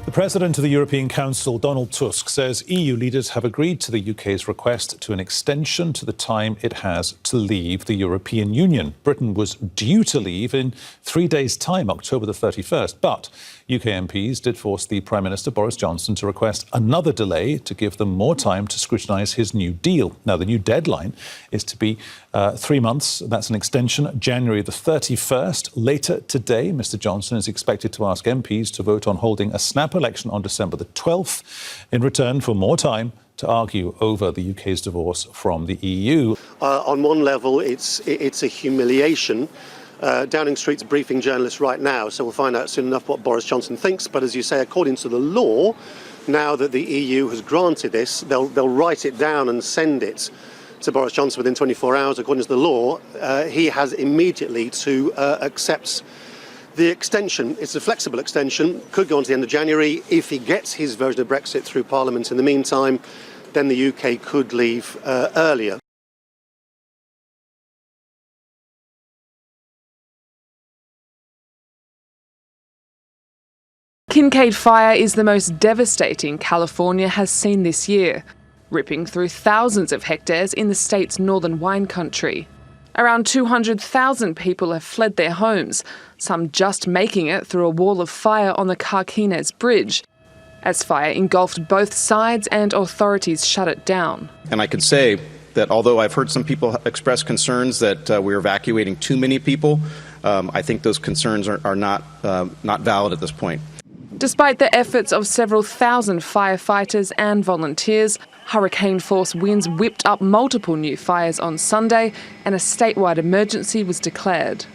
The President of the European Council, Donald Tusk, says EU leaders have agreed to the UK's request to an extension to the time it has to leave the European Union. Britain was due to leave in 3 days' time, October the 31st, but UK MPs did force the Prime Minister, Boris Johnson, to request another delay to give them more time to scrutinise his new deal. Now, the new deadline is to be 3 months. That's an extension, January the 31st. Later today, Mr Johnson is expected to ask MPs to vote on holding a snap election on December the 12th in return for more time to argue over the UK's divorce from the EU. On one level, it's a humiliation. Downing Street's briefing journalists right now, so we'll find out soon enough what Boris Johnson thinks. But as you say, according to the law, now that the EU has granted this, they'll write it down and send it to Boris Johnson within 24 hours. According to the law, he has immediately to accept the extension. It's a flexible extension, could go on to the end of January. If he gets his version of Brexit through Parliament in the meantime, then the UK could leave earlier. Kincaid fire is the most devastating California has seen this year, ripping through thousands of hectares in the state's northern wine country. Around 200,000 people have fled their homes, some just making it through a wall of fire on the Carquinez Bridge, as fire engulfed both sides and authorities shut it down. And I can say that although I've heard some people express concerns that we're evacuating too many people, I think those concerns are not valid at this point. Despite the efforts of several thousand firefighters and volunteers, hurricane-force winds whipped up multiple new fires on Sunday and a statewide emergency was declared.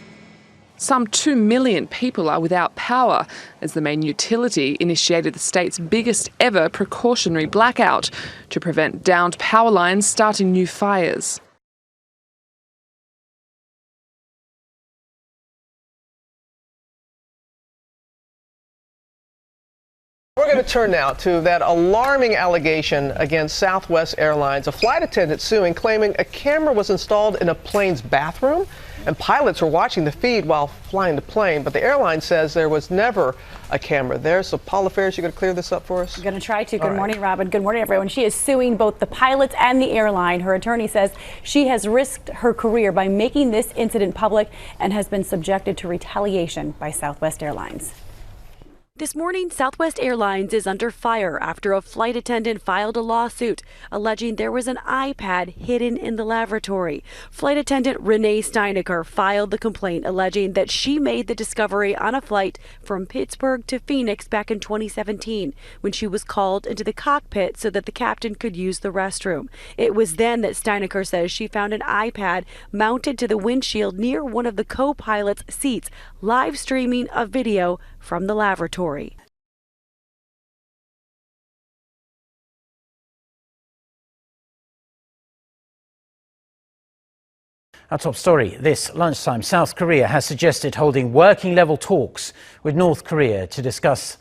Some 2 million people are without power as the main utility initiated the state's biggest ever precautionary blackout to prevent downed power lines starting new fires. We're going to turn now to that alarming allegation against Southwest Airlines. A flight attendant suing, claiming a camera was installed in a plane's bathroom and pilots were watching the feed while flying the plane. But the airline says there was never a camera there. So, Paula Ferris, you're going to clear this up for us? I'm going to try to. Good morning, Robin. Good morning, everyone. She is suing both the pilots and the airline. Her attorney says she has risked her career by making this incident public and has been subjected to retaliation by Southwest Airlines. This morning, Southwest Airlines is under fire after a flight attendant filed a lawsuit alleging there was an iPad hidden in the lavatory. Flight attendant Renee Steinecker filed the complaint alleging that she made the discovery on a flight from Pittsburgh to Phoenix back in 2017 when she was called into the cockpit so that the captain could use the restroom. It was then that Steinecker says she found an iPad mounted to the windshield near one of the co-pilot's seats, live streaming a video from the lavatory. Our top story this lunchtime. South Korea has suggested holding working-level talks with North Korea to discuss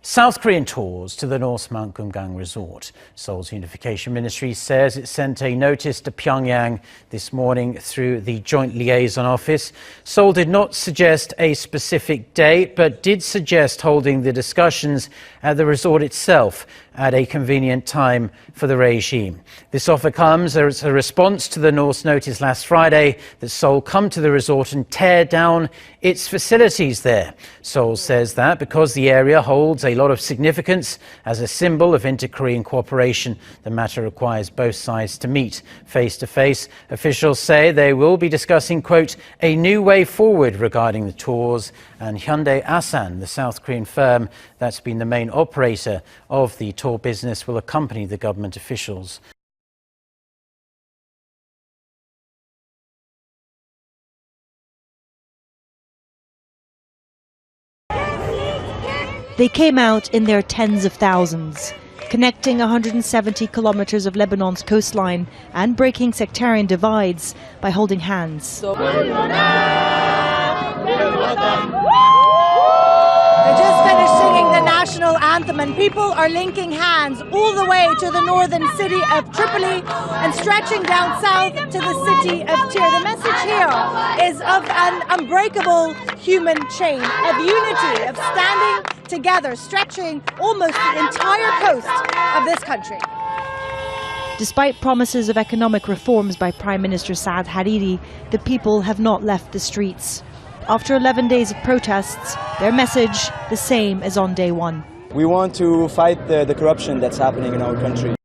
South Korean tours to the North Mount Kumgang resort. Seoul's Unification Ministry says it sent a notice to Pyongyang this morning through the Joint Liaison Office. Seoul did not suggest a specific date, but did suggest holding the discussions at the resort itself at a convenient time for the regime. This offer comes as a response to the North's notice last Friday that Seoul come to the resort and tear down its facilities there. Seoul says that because the area holds a lot of significance as a symbol of inter-Korean cooperation, the matter requires both sides to meet face-to-face. Officials say they will be discussing, quote, a new way forward regarding the tours, and Hyundai Asan, the South Korean firm that's been the main operator of the tour business, will accompany the government officials. They came out in their tens of thousands, connecting 170 kilometers of Lebanon's coastline and breaking sectarian divides by holding hands. They're just finished singing the national anthem. anthem, and people are linking hands all the way to the northern city of Tripoli and stretching down south to the city of Tyre. The message here is of an unbreakable human chain, of unity, of standing together, stretching almost the entire coast of this country. Despite promises of economic reforms by Prime Minister Saad Hariri, the people have not left the streets. After 11 days of protests, their message the same as on day one. We want to fight the corruption that's happening in our country.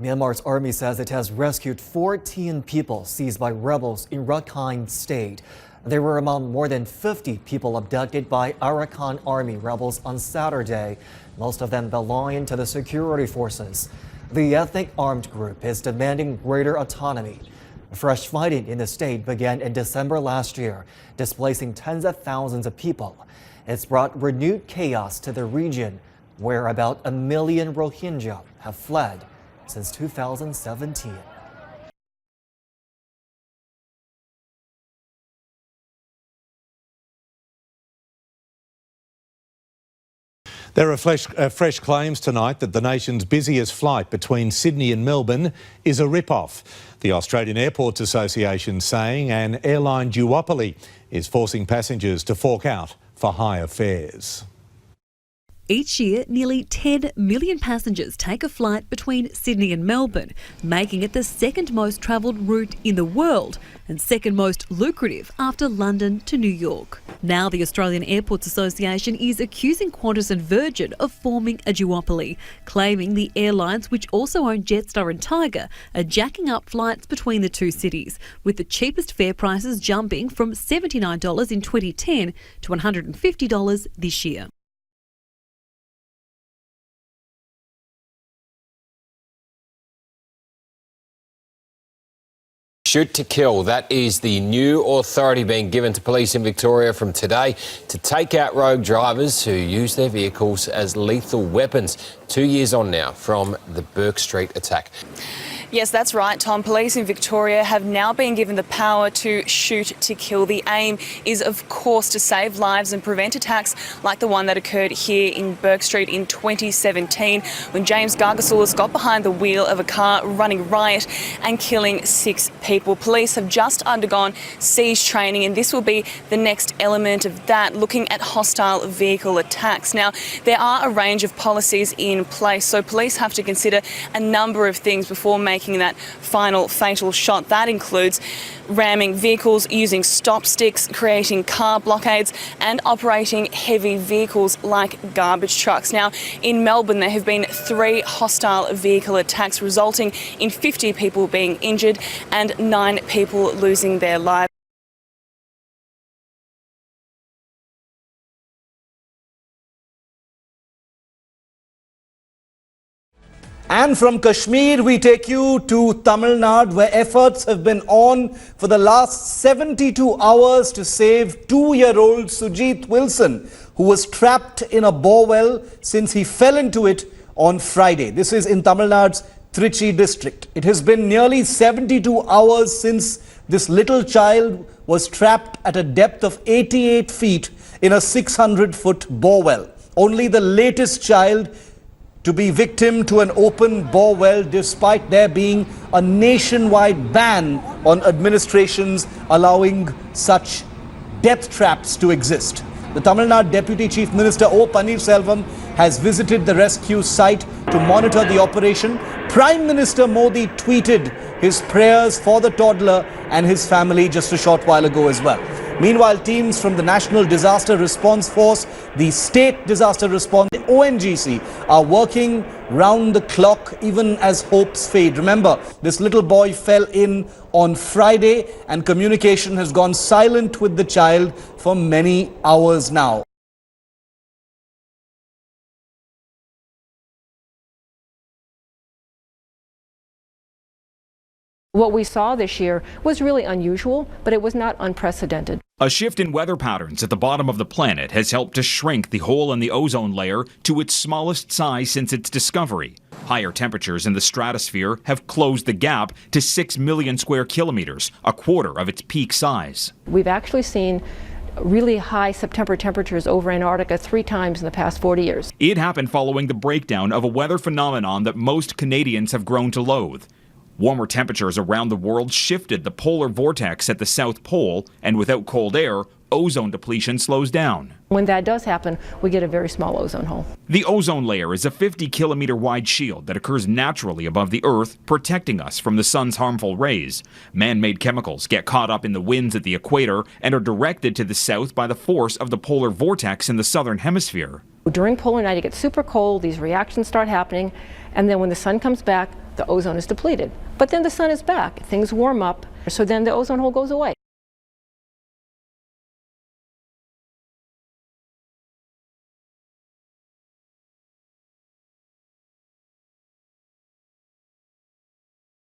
Myanmar's army says it has rescued 14 people seized by rebels in Rakhine State. They were among more than 50 people abducted by Arirang army rebels on Saturday, most of them belonging to the security forces. The ethnic armed group is demanding greater autonomy. Fresh fighting in the state began in December last year, displacing tens of thousands of people. It's brought renewed chaos to the region, where about 1 million Rohingya have fled since 2017. There are fresh claims tonight that the nation's busiest flight between Sydney and Melbourne is a rip-off. The Australian Airports Association saying an airline duopoly is forcing passengers to fork out for higher fares. Each year, nearly 10 million passengers take a flight between Sydney and Melbourne, making it the second most travelled route in the world and second most lucrative after London to New York. Now the Australian Airports Association is accusing Qantas and Virgin of forming a duopoly, claiming the airlines, which also own Jetstar and Tiger, are jacking up flights between the two cities, with the cheapest fare prices jumping from $79 in 2010 to $150 this year. Shoot to kill. That is the new authority being given to police in Victoria from today to take out rogue drivers who use their vehicles as lethal weapons. 2 years on now from the Bourke Street attack. Yes, that's right, Tom. Police in Victoria have now been given the power to shoot to kill. The aim is, of course, to save lives and prevent attacks like the one that occurred here in Bourke Street in 2017 when James Gargasoulis got behind the wheel of a car running riot and killing 6 people. Police have just undergone siege training, and this will be the next element of that, looking at hostile vehicle attacks. Now, there are a range of policies in place, so police have to consider a number of things before making that final fatal shot. That includes ramming vehicles, using stop sticks, creating car blockades and operating heavy vehicles like garbage trucks. Now, in Melbourne, there have been 3 hostile vehicle attacks resulting in 50 people being injured and 9 people losing their lives. And from Kashmir, we take you to Tamil Nadu, where efforts have been on for the last 72 hours to save 2-year-old Sujit Wilson, who was trapped in a bore well since he fell into it on Friday. This is in Tamil Nadu's Trichy district. It has been nearly 72 hours since this little child was trapped at a depth of 88 feet in a 600-foot bore well. Only the latest child to be victim to an open bore well, despite there being a nationwide ban on administrations allowing such death traps to exist. The Tamil Nadu Deputy Chief Minister O. Pannirselvam has visited the rescue site to monitor the operation. Prime Minister Modi tweeted his prayers for the toddler and his family just a short while ago as well. Meanwhile, teams from the National Disaster Response Force, the State Disaster Response, the ONGC are working round the clock even as hopes fade. Remember, this little boy fell in on Friday and communication has gone silent with the child for many hours now. What we saw this year was really unusual, but it was not unprecedented. A shift in weather patterns at the bottom of the planet has helped to shrink the hole in the ozone layer to its smallest size since its discovery. Higher temperatures in the stratosphere have closed the gap to 6 million square kilometers, a quarter of its peak size. We've actually seen really high September temperatures over Antarctica 3 times in the past 40 years. It happened following the breakdown of a weather phenomenon that most Canadians have grown to loathe. Warmer temperatures around the world shifted the polar vortex at the South Pole, and without cold air, ozone depletion slows down. When that does happen, we get a very small ozone hole. The ozone layer is a 50-kilometer wide shield that occurs naturally above the Earth, protecting us from the sun's harmful rays. Man-made chemicals get caught up in the winds at the equator and are directed to the south by the force of the polar vortex in the southern hemisphere. During polar night, it gets super cold, these reactions start happening, and then when the sun comes back, the ozone is depleted. But then the sun is back, things warm up, so then the ozone hole goes away.